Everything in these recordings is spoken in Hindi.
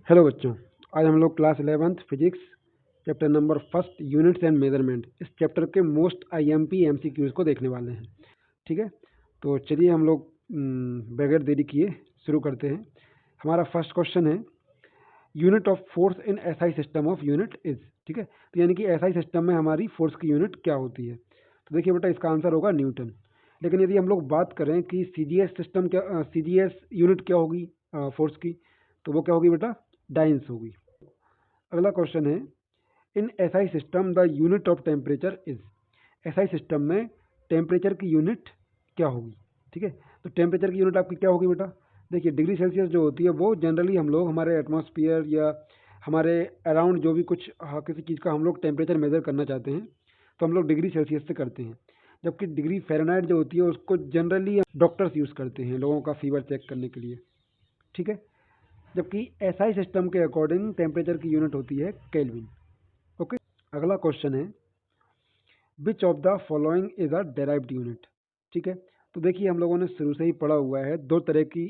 हेलो बच्चों, आज हम लोग class 11th physics chapter number first units and measurement इस चैप्टर के मोस्ट आईएमपी एमसीक्यूज को देखने वाले हैं। ठीक है, तो चलिए हम लोग बगैर देरी किए शुरू करते हैं। हमारा फर्स्ट क्वेश्चन है unit of force in SI system of unit is. ठीक है, तो यानी कि एसआई सिस्टम में हमारी फोर्स की यूनिट क्या होती है। तो देखिए बेटा, इसका आंसर होगा न्यूटन। लेकिन यदि हम लोग बात करें कि सीजीएस सिस्टम क्या, सीजीएस यूनिट क्या होगी फोर्स की, तो वो क्या होगी बेटा, डाइंस होगी। अगला क्वेश्चन है in SI system the unit of temperature is. SI system में टेम्परेचर की यूनिट क्या होगी। ठीक है, तो टेम्परेचर की यूनिट आपकी क्या होगी बेटा, देखिए डिग्री सेल्सियस जो होती है वो जनरली हम लोग हमारे एटमॉस्फेयर या हमारे अराउंड जो भी कुछ किसी चीज़ का हम लोग टेम्परेचर मेजर करना चाहते हैं तो हम लोग डिग्री सेल्सियस से करते हैं। जबकि डिग्री फ़ारेनहाइट जो होती है उसको जनरली डॉक्टर्स यूज़ करते हैं लोगों का फीवर चेक करने के लिए। ठीक है, जबकि एसआई सिस्टम के अकॉर्डिंग टेम्परेचर की यूनिट होती है केल्विन। ओके, अगला क्वेश्चन है which of the following is a derived unit. ठीक है, तो देखिए हम लोगों ने शुरू से ही पढ़ा हुआ है दो तरह की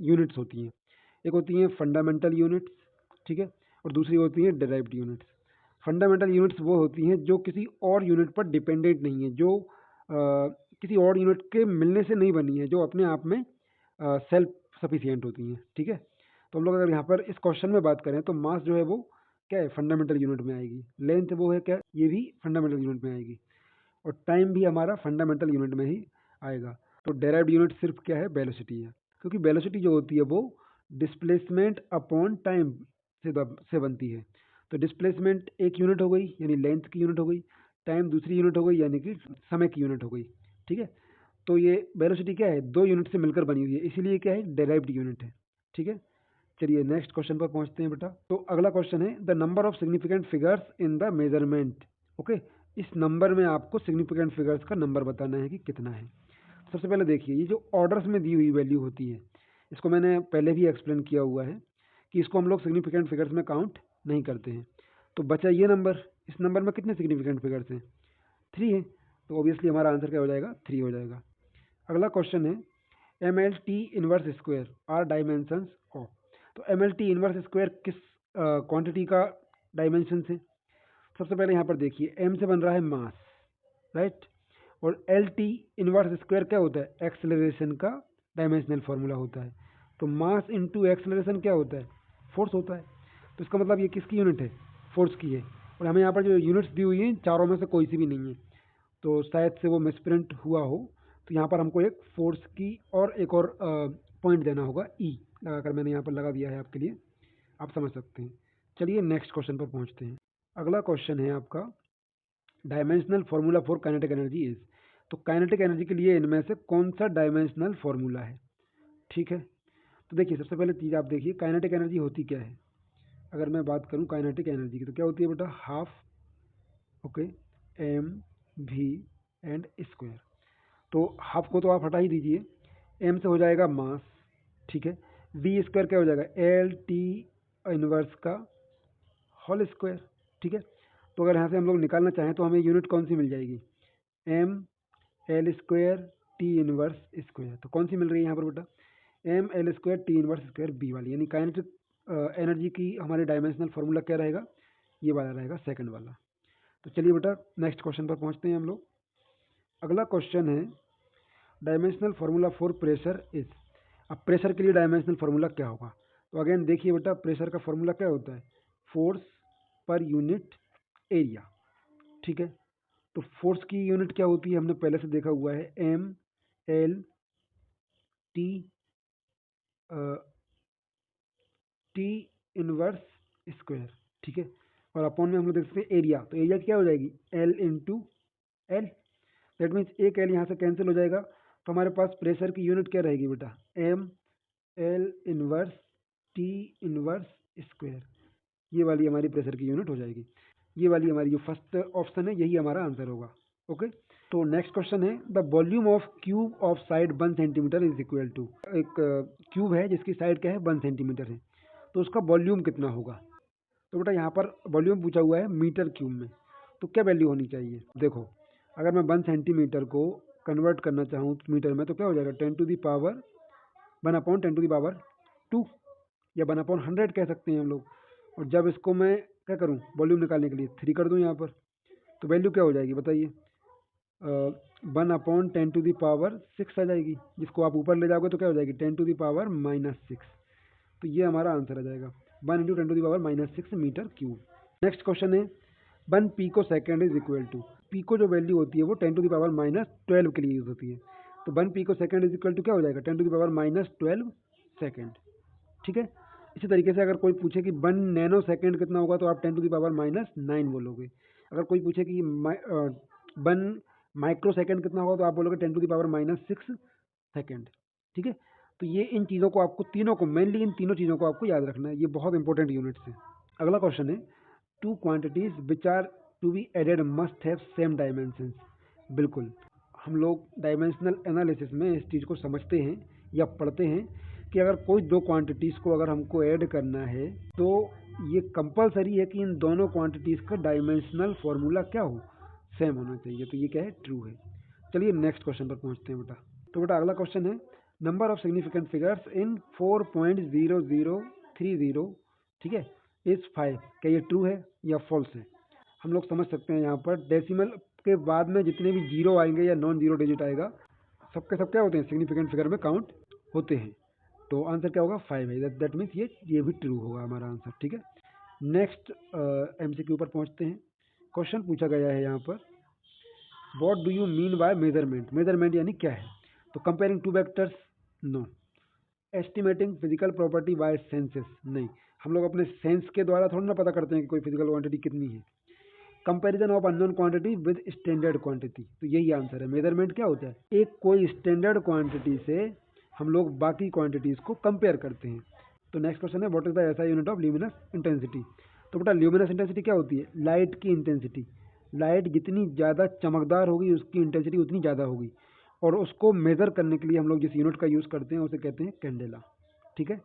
यूनिट्स होती हैं। एक होती हैं फंडामेंटल यूनिट्स, ठीक है, और दूसरी होती हैं डेराइव्ड यूनिट्स। फंडामेंटल यूनिट्स वो होती हैं जो किसी और यूनिट पर डिपेंडेंट नहीं है, जो किसी और यूनिट के मिलने से नहीं बनी है, जो अपने आप में सेल्फ सफिशिएंट होती हैं। ठीक है, तो हम लोग अगर यहाँ पर इस क्वेश्चन में बात करें तो मास जो है वो क्या है, फंडामेंटल यूनिट में आएगी। लेंथ वो है क्या, ये भी फंडामेंटल यूनिट में आएगी। और टाइम भी हमारा फंडामेंटल यूनिट में ही आएगा। तो डेराइव्ड यूनिट सिर्फ क्या है, वेलोसिटी है, क्योंकि वेलोसिटी जो होती है वो डिस्प्लेसमेंट अपॉन टाइम से बनती है। तो डिस्प्लेसमेंट एक यूनिट हो गई यानी लेंथ की यूनिट हो गई, टाइम दूसरी यूनिट हो गई यानी कि समय की यूनिट हो गई। ठीक है, तो ये वेलोसिटी क्या है, दो यूनिट से मिलकर बनी हुई है, इसीलिए क्या है, डेराइव्ड यूनिट है। ठीक है, चलिए नेक्स्ट क्वेश्चन पर पहुंचते हैं बेटा। तो अगला क्वेश्चन है the number of significant figures in the measurement. Okay, इस नंबर में आपको सिग्निफिकेंट फिगर्स का नंबर बताना है कि कितना है। सबसे पहले देखिए, ये जो ऑर्डर्स में दी हुई वैल्यू होती है, इसको मैंने पहले भी एक्सप्लेन किया हुआ है कि इसको हम लोग सिग्निफिकेंट फिगर्स में काउंट नहीं करते हैं। तो बचा ये नंबर, इस नंबर में कितने सिग्निफिकेंट फिगर्स हैं, 3 है। तो ऑब्वियसली हमारा आंसर क्या हो जाएगा, 3 हो जाएगा। अगला क्वेश्चन है M L T inverse square are dimensions of. तो M L T inverse square किस क्वांटिटी का डायमेंशन है। सबसे पहले यहाँ पर देखिए, एम से बन रहा है मास, राइट, और एल टी इनवर्स स्क्वायर क्या होता है, एक्सेलरेशन का डायमेंशनल फार्मूला होता है। तो मास इंटू एक्सेलरेशन क्या होता है, फोर्स होता है। तो इसका मतलब ये किसकी यूनिट है, फोर्स की है। और हमें यहाँ पर जो यूनिट्स दी हुई हैं चारों में से कोई सी भी नहीं है, तो शायद से वो मिसप्रिंट हुआ हो। तो यहाँ पर हमको एक फोर्स की और एक और पॉइंट देना होगा, ई लगाकर मैंने यहाँ पर लगा दिया है आपके लिए, आप समझ सकते हैं। चलिए नेक्स्ट क्वेश्चन पर पहुँचते हैं। अगला क्वेश्चन है आपका dimensional formula for kinetic energy is. तो काइनेटिक एनर्जी के लिए इनमें से कौन सा डायमेंशनल फार्मूला है। ठीक है, तो देखिए सबसे पहले चीज़ आप देखिए काइनेटिक एनर्जी होती क्या है। अगर मैं बात करूं काइनेटिक एनर्जी की तो क्या होती है बेटा, half, okay, M V and square. तो हाफ को तो आप हटा ही दीजिए, एम से हो जाएगा मास, ठीक है, वी स्क्वायर क्या हो जाएगा, एल टी इनवर्स का होल स्क्वायर। ठीक है, तो अगर यहाँ से हम लोग निकालना चाहें तो हमें यूनिट कौन सी मिल जाएगी, M L square T inverse square. तो कौन सी मिल रही है यहाँ पर बेटा, M L square T inverse square B वाली, यानी काइनेटिक एनर्जी की हमारे डायमेंशनल फार्मूला क्या रहेगा, ये वाला रहेगा, सेकंड वाला। तो चलिए बेटा नेक्स्ट क्वेश्चन पर पहुँचते हैं हम लोग। अगला क्वेश्चन है dimensional formula for pressure is. अब प्रेशर के लिए डायमेंशनल फार्मूला क्या होगा। तो अगेन देखिए बेटा, प्रेशर का फार्मूला क्या होता है, फोर्स पर यूनिट एरिया। ठीक है, तो फोर्स की यूनिट क्या होती है, हमने पहले से देखा हुआ है, M L T T inverse square. ठीक है, और अपॉन में हम लोग देख सकते हैं एरिया, तो एरिया क्या हो जाएगी, L into L. That means एक एल यहाँ से कैंसिल हो जाएगा, तो हमारे पास प्रेशर की यूनिट क्या रहेगी बेटा, M L inverse T inverse square. ये वाली हमारी प्रेशर की यूनिट हो जाएगी। ये वाली हमारी जो फर्स्ट ऑप्शन है यही हमारा आंसर होगा। ओके, तो नेक्स्ट क्वेश्चन है the volume of cube of side 1 centimetre is equal to. एक क्यूब है जिसकी साइड क्या है, 1 सेंटीमीटर है, तो उसका वॉल्यूम कितना होगा। तो बेटा यहाँ पर वॉल्यूम पूछा हुआ है मीटर क्यूब में, तो क्या वैल्यू होनी चाहिए। देखो, अगर मैं 1 सेंटीमीटर को कन्वर्ट करना चाहूँ मीटर में तो क्या हो जाएगा, 10 to the power 1 upon 10 to the power 2। या 1/100 कह सकते हैं हम लोग। और जब इसको मैं क्या करूँ वॉल्यूम निकालने के लिए 3 कर दूँ यहाँ पर, तो वैल्यू क्या हो जाएगी बताइए, 1/10⁻6 आ जाएगी। जिसको आप ऊपर ले जाओगे तो क्या हो जाएगी 10⁻⁻6। तो ये हमारा आंसर आ जाएगा 1 × 10⁻⁻6 मीटर क्यूब। नेक्स्ट क्वेश्चन है 1 pico second is equal to, pico जो वैल्यू होती है वो 10⁻⁻12 के लिए यूज होती है। तो 1 pico second is equal to क्या हो जाएगा 10⁻⁻12 सेकेंड। ठीक है। इसी तरीके से अगर कोई पूछे कि 1 नैनो सेकेंड कितना होगा तो आप 10⁻⁻9 बोलोगे। अगर कोई पूछे कि 1 माइक्रो सेकेंड कितना होगा तो आप बोलोगे 10⁻⁻6 सेकेंड। ठीक है। तो ये इन चीज़ों को आपको तीनों को मेनली इन तीनों चीज़ों को आपको याद रखना है, ये बहुत इंपॉर्टेंट यूनिट्स है। अगला क्वेश्चन है 2 quantities which are to be added must have same dimensions. बिल्कुल, हम लोग डायमेंशनल एनालिसिस में इस चीज़ को समझते हैं या पढ़ते हैं कि अगर कोई दो क्वांटिटीज़ को अगर हमको ऐड करना है तो ये कंपलसरी है कि इन दोनों क्वांटिटीज़ का डायमेंशनल फॉर्मूला क्या हो, सेम होना चाहिए। तो ये क्या है, ट्रू है। चलिए नेक्स्ट क्वेश्चन पर पहुंचते हैं बेटा। तो बेटा अगला क्वेश्चन है number of significant figures in 4.0030, ठीक है, इज 5। क्या ये ट्रू है या फॉल्स है? हम लोग समझ सकते हैं यहाँ पर डेसिमल के बाद में जितने भी जीरो आएंगे या नॉन जीरो डिजिट आएगा सबके सब क्या होते हैं, सिग्निफिकेंट फिगर में काउंट होते हैं। तो आंसर क्या होगा 5 है। दैट मीन्स ये भी ट्रू होगा हमारा आंसर। ठीक है। नेक्स्ट MCQ पर पहुँचते हैं। क्वेश्चन पूछा गया है यहाँ पर what do you mean by measurement. Measurement यानी क्या है? तो comparing two vectors, no. Estimating physical property by senses, नहीं। हम लोग अपने सेंस के द्वारा थोड़ा ना पता करते हैं कि कोई फिजिकल क्वांटिटी कितनी है। Comparison of unknown quantity with standard quantity, तो यही आंसर है। मेजरमेंट क्या होता है, एक कोई स्टैंडर्ड क्वांटिटी से हम लोग बाकी क्वांटिटीज को कंपेयर करते हैं। तो नेक्स्ट क्वेश्चन है what is the SI unit of luminous intensity. तो बेटा ल्यूमिनस इंटेंसिटी क्या होती है, लाइट की इंटेंसिटी। लाइट जितनी ज़्यादा चमकदार होगी उसकी इंटेंसिटी उतनी ज़्यादा होगी, और उसको मेज़र करने के लिए हम लोग जिस यूनिट का यूज़ करते हैं उसे कहते हैं कैंडेला। ठीक है।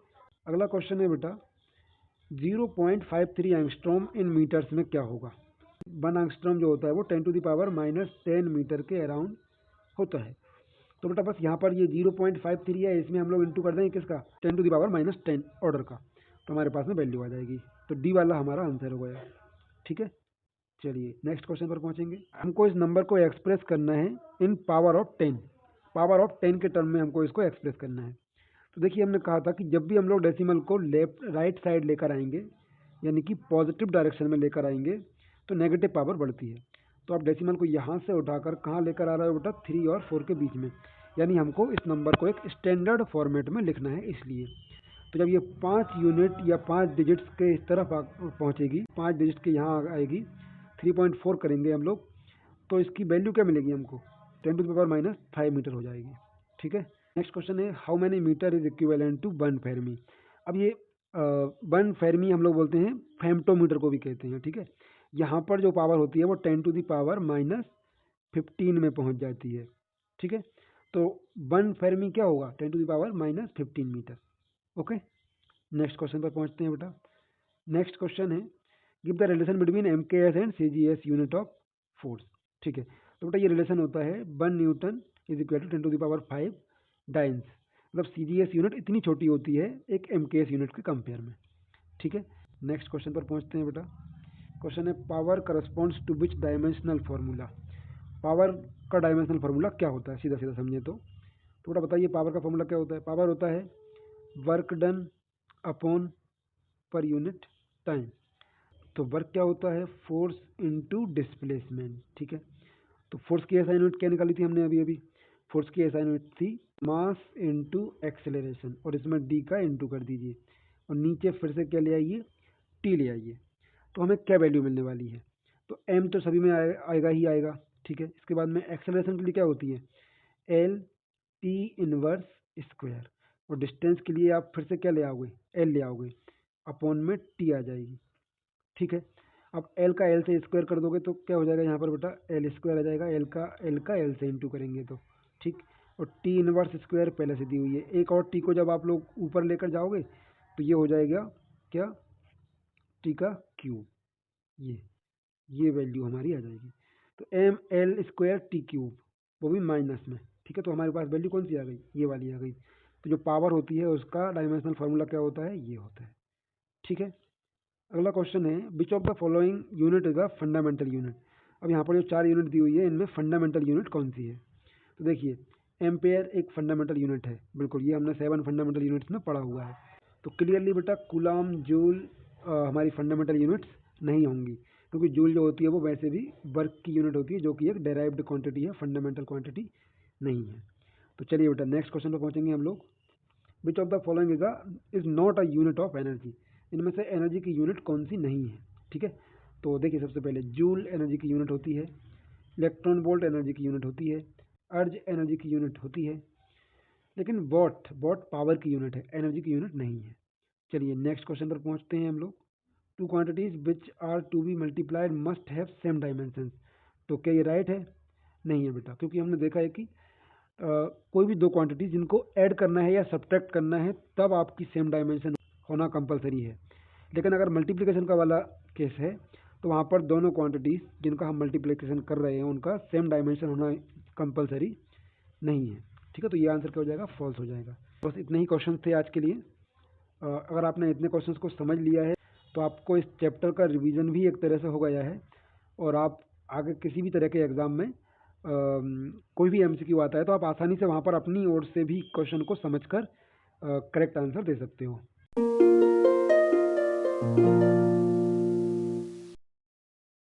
अगला क्वेश्चन है बेटा 0.53 एंगस्ट्रॉम इन मीटर्स में क्या होगा। 1 एंगस्ट्रॉम जो होता है वो 10⁻⁻10 मीटर के अराउंड होता है। तो बेटा बस यहाँ पर ये 0.53 है, इसमें हम लोग इंटू कर देंगे किसका, 10⁻⁻10 ऑर्डर का, तो हमारे पास में वैल्यू आ जाएगी। तो डी वाला हमारा आंसर हो गया। ठीक है। चलिए नेक्स्ट क्वेश्चन पर पहुँचेंगे। हमको इस नंबर को एक्सप्रेस करना है इन पावर ऑफ 10। पावर ऑफ 10 के टर्म में हमको इसको एक्सप्रेस करना है। तो देखिए हमने कहा था कि जब भी हम लोग डेसिमल को लेफ्ट राइट साइड लेकर आएंगे यानी कि पॉजिटिव डायरेक्शन में लेकर आएंगे तो नेगेटिव पावर बढ़ती है। तो आप डेसिमल को यहाँ से उठाकर कहाँ लेकर आ रहे हो बेटा, 3 और 4 के बीच में, यानी हमको इस नंबर को एक स्टैंडर्ड फॉर्मेट में लिखना है इसलिए। तो जब ये 5 यूनिट या 5 डिजिट्स के इस तरफ पहुँचेगी, 5 डिजिट के यहाँ आएगी, 3.4 करेंगे हम लोग, तो इसकी वैल्यू क्या मिलेगी हमको, 10⁻⁻5 मीटर हो जाएगी। ठीक है। नेक्स्ट क्वेश्चन है how many metre is equivalent to 1 fermi. अब ये 1 फेरमी हम लोग बोलते हैं, फेम्टोमीटर को भी कहते हैं। ठीक है। यहाँ पर जो पावर होती है वो 10⁻⁻15 में पहुँच जाती है। ठीक है। तो 1 फेरमी क्या होगा, 10⁻⁻15 मीटर। ओके। नेक्स्ट क्वेश्चन पर पहुँचते हैं बेटा। नेक्स्ट क्वेश्चन है give the relation between MKS and CGS unit of force. ठीक है। तो बेटा ये रिलेशन होता है 1 newton is equal to 10⁵ dynes. मतलब CGS यूनिट इतनी छोटी होती है एक MKS यूनिट के कंपेयर में। ठीक है। नेक्स्ट क्वेश्चन पर पहुंचते हैं बेटा। क्वेश्चन है power corresponds to which dimensional formula. Power का डायमेंशनल फार्मूला क्या होता है, सीधा सीधा समझे तो बेटा बताइए पावर का फार्मूला क्या होता है। पावर होता है work done upon per unit time. तो वर्क क्या होता है, फोर्स इनटू डिस्प्लेसमेंट। ठीक है। तो फोर्स की SI यूनिट क्या निकाली थी हमने अभी अभी, फोर्स की SI यूनिट थी मास इनटू एक्सेलरेशन, और इसमें d का इनटू कर दीजिए और नीचे फिर से क्या ले आइए, t ले आइए। तो हमें क्या वैल्यू मिलने वाली है, तो m तो सभी में आएगा ही आएगा। ठीक है। इसके बाद में एक्सेलरेशन के लिए क्या होती है, l t इनवर्स स्क्वायर, और डिस्टेंस के लिए आप फिर से क्या ले आओगे, l ले आओगे, अपॉन में t आ जाएगी। ठीक है। अब l का l से स्क्वायर कर दोगे तो क्या हो जाएगा यहाँ पर बेटा, l स्क्वायर आ जाएगा, l का l से इंटू करेंगे तो ठीक। और t इनवर्स स्क्वायर पहले से दी हुई है, एक और t को जब आप लोग ऊपर लेकर जाओगे तो ये हो जाएगा क्या, t का क्यूब। ये वैल्यू हमारी आ जाएगी। तो ml स्क्वायर t क्यूब, वो भी माइनस में। ठीक है। तो हमारे पास वैल्यू कौन सी आ गई, ये वाली आ गई। तो जो पावर होती है उसका डायमेंशनल फार्मूला क्या होता है, ये होता है। ठीक है, अगला क्वेश्चन है which of the following unit is a fundamental unit. अब यहाँ पर जो 4 यूनिट दी हुई है इनमें फंडामेंटल यूनिट कौन सी है। तो देखिए एम्पेयर एक फंडामेंटल यूनिट है, बिल्कुल ये हमने 7 फंडामेंटल यूनिट्स में पढ़ा हुआ है। तो क्लियरली बेटा कूलम जूल हमारी फंडामेंटल यूनिट्स नहीं होंगी, क्योंकि जूल जो होती है वो वैसे भी वर्क की यूनिट होती है, जो कि एक डेराइव्ड क्वांटिटी है, फंडामेंटल क्वांटिटी नहीं है। तो चलिए बेटा नेक्स्ट क्वेश्चन पर पहुँचेंगे हम लोग। Which of the following is not a unit of energy. इनमें से एनर्जी की यूनिट कौन सी नहीं है। ठीक है, तो देखिए सबसे पहले जूल एनर्जी की यूनिट होती है, इलेक्ट्रॉन वोल्ट एनर्जी की यूनिट होती है, अर्ज एनर्जी की यूनिट होती है, लेकिन वॉट पावर की यूनिट है, एनर्जी की यूनिट नहीं है। चलिए नेक्स्ट क्वेश्चन पर पहुंचते हैं हम लोग। Two quantities which are to be multiplied must have same dimensions. तो क्या ये राइट है? नहीं है बेटा, क्योंकि हमने देखा है कि कोई भी दो क्वांटिटी जिनको ऐड करना है या सब्ट्रैक्ट करना है तब आपकी सेम डायमेंशन होना कंपलसरी है। लेकिन अगर मल्टीप्लिकेशन का वाला केस है तो वहाँ पर दोनों क्वांटिटीज़ जिनका हम मल्टीप्लिकेशन कर रहे हैं उनका सेम डायमेंशन होना कंपलसरी नहीं है। ठीक है, तो ये आंसर क्या हो जाएगा, फॉल्स हो जाएगा। बस इतने ही क्वेश्चन थे आज के लिए। अगर आपने इतने क्वेश्चन को समझ लिया है तो आपको इस चैप्टर का रिवीजन भी एक तरह से हो गया है, और आप आगे किसी भी तरह के एग्ज़ाम में कोई भी एमसीक्यू आता है तो आप आसानी से वहाँ पर अपनी ओर से भी क्वेश्चन को समझकर करेक्ट आंसर दे सकते हो।